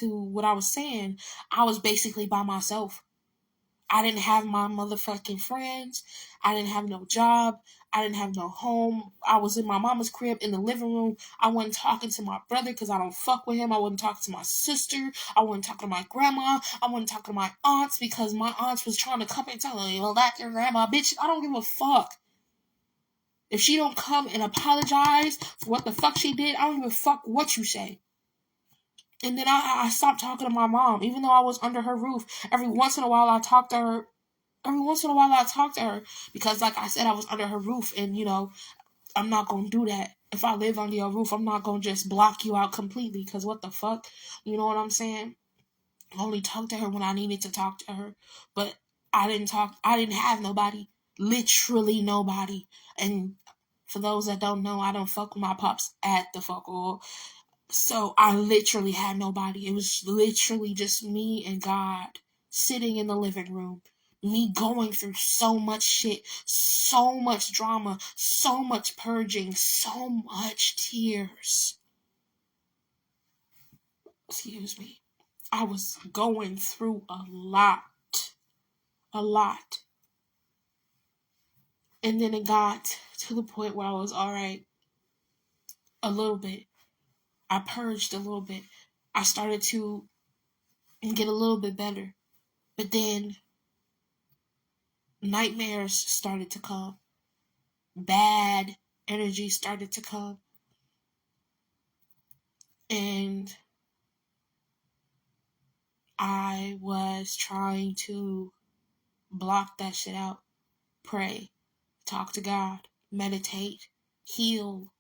what I was saying. I was basically by myself. I didn't have my motherfucking friends. I didn't have no job. I didn't have no home. I was in my mama's crib in the living room. I wasn't talking to my brother because I don't fuck with him. I wasn't talking to my sister. I wasn't talking to my grandma. I wasn't talking to my aunts because my aunts was trying to come and tell me, well, that's your grandma. Bitch, I don't give a fuck. If she don't come and apologize for what the fuck she did, I don't give a fuck what you say. And then I stopped talking to my mom, even though I was under her roof. Every once in a while, I talk to her because, like I said, I was under her roof, and I'm not gonna do that. If I live under your roof, I'm not gonna just block you out completely. Because what the fuck, you know what I'm saying? I only talked to her when I needed to talk to her, but I didn't talk. I didn't have nobody, literally nobody. And for those that don't know, I don't fuck with my pops at the fuck all. So I literally had nobody. It was literally just me and God sitting in the living room. Me going through so much shit, so much drama, so much purging, so much tears. Excuse me. I was going through a lot. A lot. And then it got to the point where I was alright. A little bit. I purged a little bit. I started to get a little bit better. But then nightmares started to come. bad energy started to come. And I was trying to block that shit out. Pray, talk to God, meditate, heal.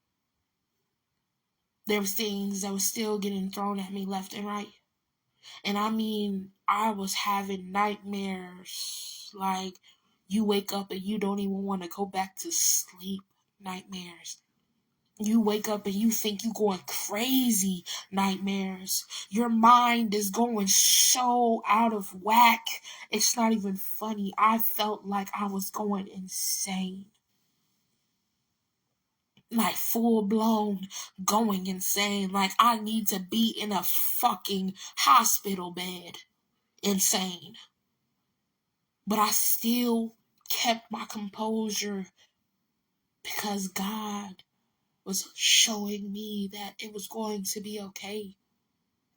There was things that was still getting thrown at me left and right. And I mean, I was having nightmares. Like, you wake up and you don't even want to go back to sleep. Nightmares. You wake up and you think you're going crazy. Nightmares. Your mind is going so out of whack. It's not even funny. I felt like I was going insane. Like full blown going insane. Like I need to be in a fucking hospital bed. Insane. But I still kept my composure because God was showing me that it was going to be okay.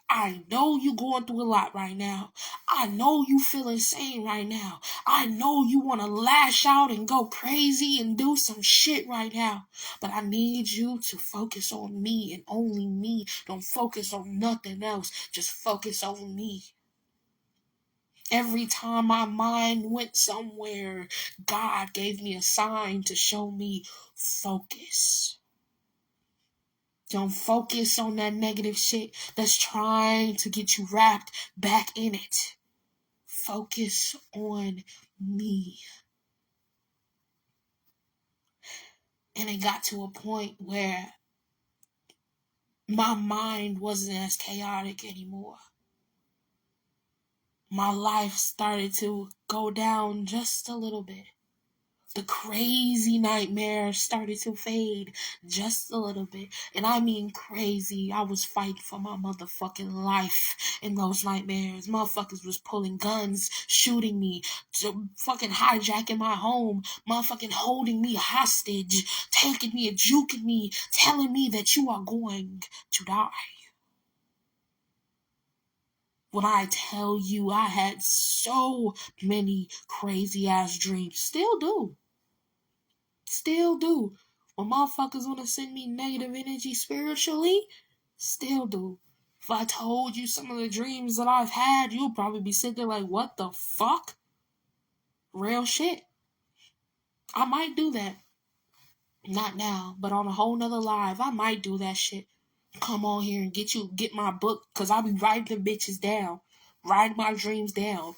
I know you going through a lot right now. I know you feel insane right now. I know you want to lash out and go crazy and do some shit right now. But I need you to focus on me and only me. Don't focus on nothing else. Just focus on me. Every time my mind went somewhere, God gave me a sign to show me focus. Don't focus on that negative shit that's trying to get you wrapped back in it. Focus on me. And it got to a point where my mind wasn't as chaotic anymore. My life started to go down just a little bit. The crazy nightmares started to fade just a little bit. And I mean crazy. I was fighting for my motherfucking life in those nightmares. Motherfuckers was pulling guns, shooting me, fucking hijacking my home, motherfucking holding me hostage, taking me and juking me, telling me that you are going to die. When I tell you I had so many crazy ass dreams, still do. Still do. When motherfuckers want to send me negative energy spiritually, still do. If I told you some of the dreams that I've had, you'll probably be sitting there like, what the fuck? Real shit. I might do that. Not now, but on a whole nother live, I might do that shit. Come on here and get my book, because I'll be writing them bitches down. Writing my dreams down.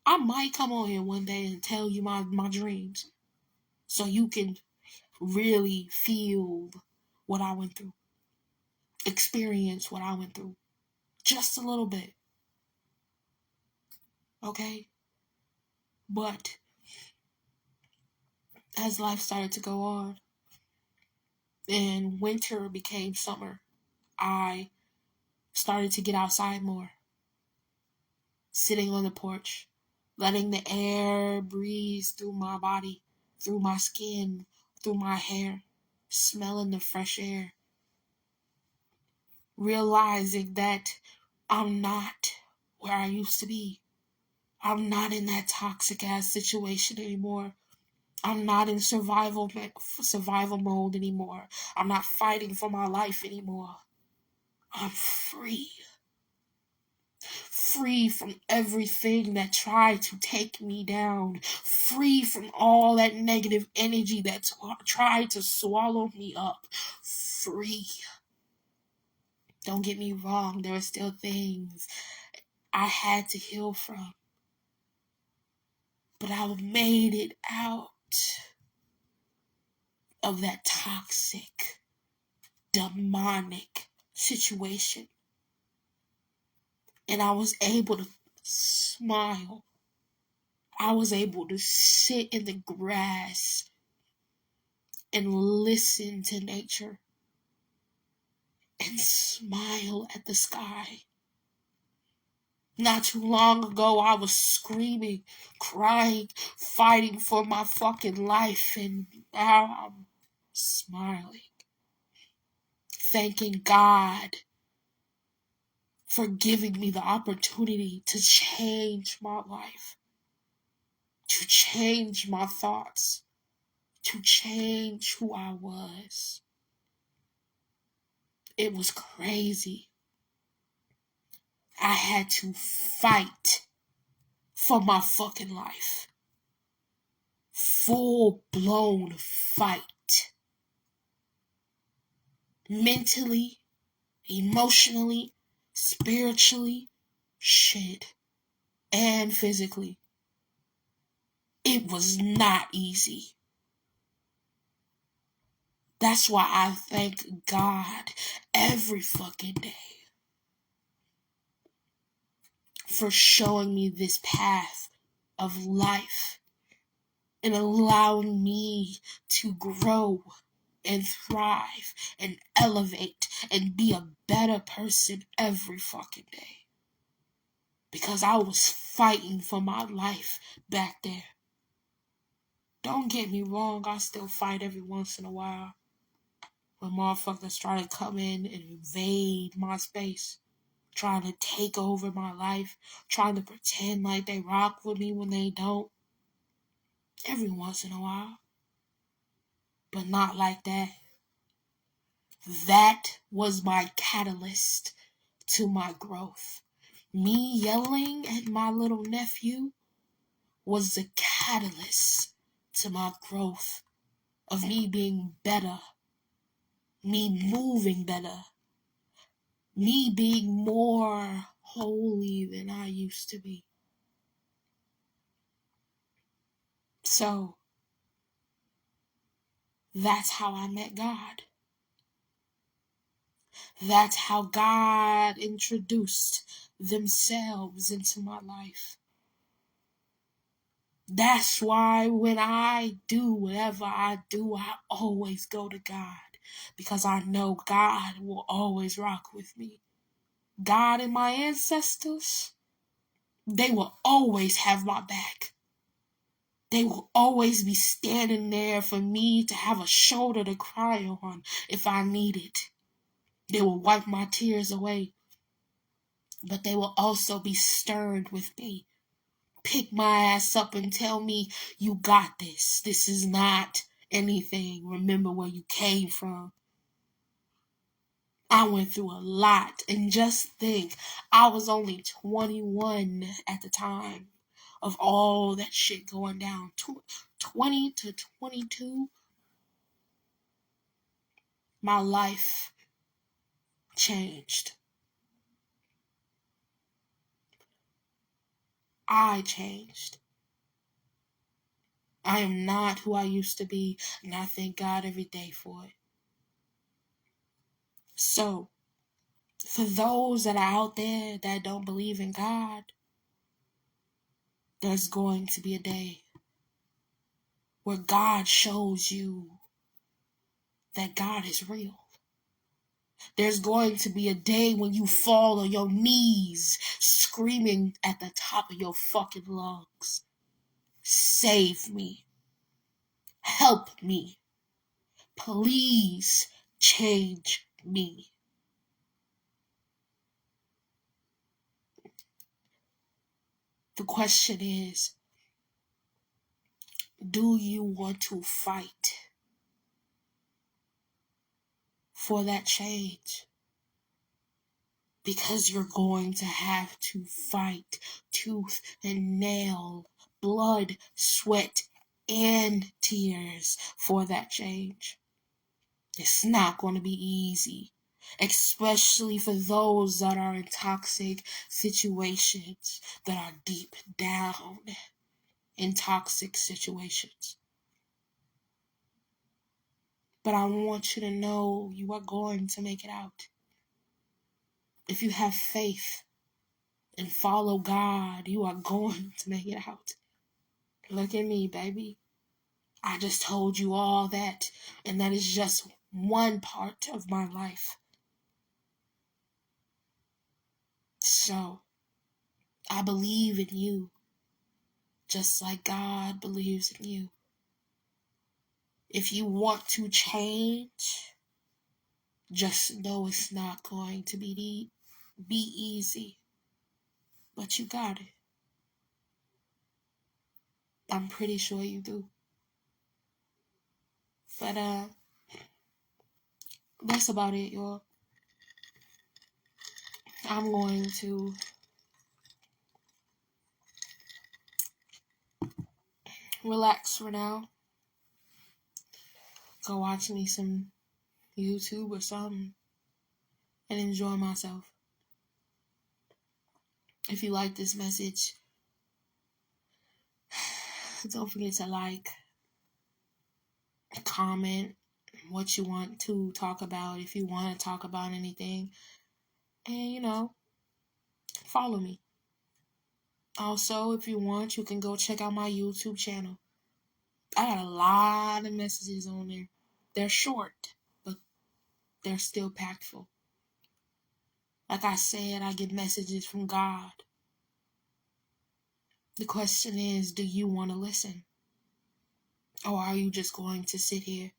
I might come on here one day and tell you my dreams. So you can really feel what I went through. Experience what I went through. Just a little bit. Okay? But as life started to go on and winter became summer, I started to get outside more. Sitting on the porch, letting the air breeze through my body, through my skin, through my hair, smelling the fresh air. Realizing that I'm not where I used to be. I'm not in that toxic ass situation anymore. I'm not in survival mode anymore. I'm not fighting for my life anymore. I'm free. Free from everything that tried to take me down. Free from all that negative energy that tried to swallow me up. Free. Don't get me wrong, there are still things I had to heal from. But I made it out of that toxic, demonic situation. And I was able to smile. I was able to sit in the grass and listen to nature and smile at the sky. Not too long ago, I was screaming, crying, fighting for my fucking life, and now I'm smiling, thanking God for giving me the opportunity to change my life, to change my thoughts, to change who I was. It was crazy. I had to fight for my fucking life. Full-blown fight. Mentally, emotionally, spiritually, shit, and physically. It was not easy. That's why I thank God every fucking day for showing me this path of life and allowing me to grow and thrive and elevate and be a better person every fucking day. Because I was fighting for my life back there. Don't get me wrong, I still fight every once in a while. When motherfuckers try to come in and invade my space, trying to take over my life, trying to pretend like they rock with me when they don't. Every once in a while. But not like that. That was my catalyst to my growth. Me yelling at my little nephew was the catalyst to my growth, of me being better, me moving better, me being more holy than I used to be. So, that's how I met God. That's how God introduced themselves into my life. That's why when I do whatever I do, I always go to God. Because I know God will always rock with me. God and my ancestors, they will always have my back. They will always be standing there for me to have a shoulder to cry on if I need it. They will wipe my tears away. But they will also be stern with me. Pick my ass up and tell me, you got this. This is not anything. Remember where you came from. I went through a lot. And just think, I was only 21 at the time of all that shit going down. 20 to 22. My life changed. I changed. I am not who I used to be, and I thank God every day for it. So, for those that are out there that don't believe in God, there's going to be a day where God shows you that God is real. There's going to be a day when you fall on your knees, screaming at the top of your fucking lungs, save me, help me, please change me. The question is, do you want to fight for that change? Because you're going to have to fight tooth and nail, blood, sweat, and tears for that change. It's not going to be easy, especially for those that are in toxic situations, that are deep down in toxic situations. But I want you to know you are going to make it out. If you have faith and follow God, you are going to make it out. Look at me, baby. I just told you all that, and that is just one part of my life. So, I believe in you, just like God believes in you. If you want to change, just know it's not going to be easy. But you got it. I'm pretty sure you do. But that's about it, y'all. I'm going to relax for now. Go watch me some YouTube or something and enjoy myself. If you like this message, don't forget to like, comment what you want to talk about, if you want to talk about anything, and follow me. Also, if you want, you can go check out my YouTube channel. I got a lot of messages on there. They're short, but they're still packed full. Like I said, I get messages from God. The question is, do you want to listen? Or are you just going to sit here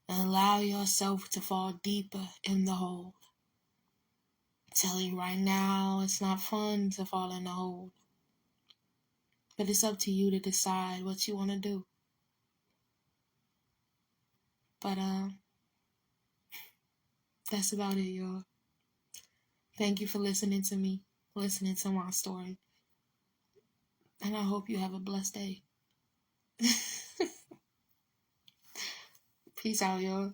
and allow yourself to fall deeper in the hole? I'm telling you right now, it's not fun to fall in the hole. But it's up to you to decide what you want to do. But that's about it, y'all. Thank you for listening to me, listening to my story. And I hope you have a blessed day. Peace out, y'all.